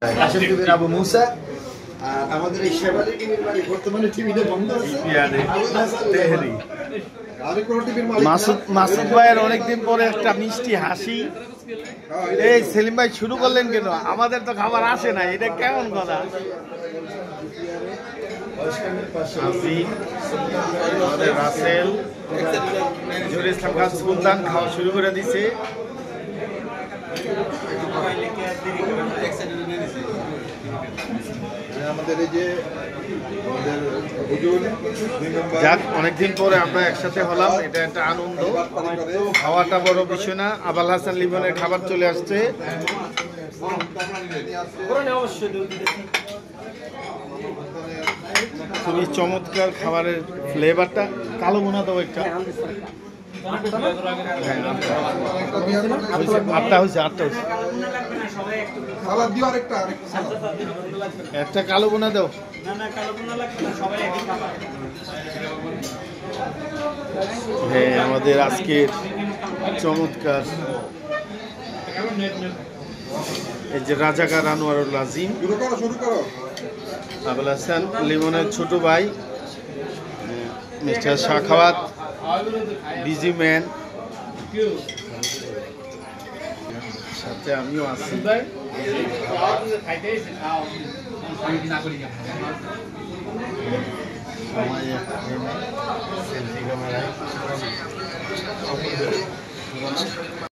কাশেম টিভির আবু মুসা আর আমাদের এই শেফালি টিভির বাড়ি বর্তমানে টিভিতে বন্ধ আছে। মাসুদ ভাইয়ের অনেকদিন পরে একটা মিষ্টি হাসি। এই সেলিম ভাই শুরু করলেন কেন? আমাদের তো খাবার আসে না, এটা কেমন কথা? আমাদের রাসেল জহুর ইসলাম খান সুলতান খাওয়া শুরু করে দিছে। যাক, অনেকদিন পরে আমরা একসাথে হলাম, এটা একটা আনন্দ। খাওয়াটা বড় বিষয় না। আবাল হাসান লিমনের খাবার চলে আসছে। খুবই চমৎকার খাবারের ফ্লেভারটা। কালো বোনা দাও একটা। আটটা হয়েছে। একটা কালো বোনা দাও। হ্যাঁ, আমাদের আজকের চমৎকার এই যে রাজাকার আনোয়ারুল আজিম, আবুল হাসান লিমনের ছোট ভাই মিস্টার শাখাওয়াত, বিজি ম্যান, সাথে আমিও আছি। সময়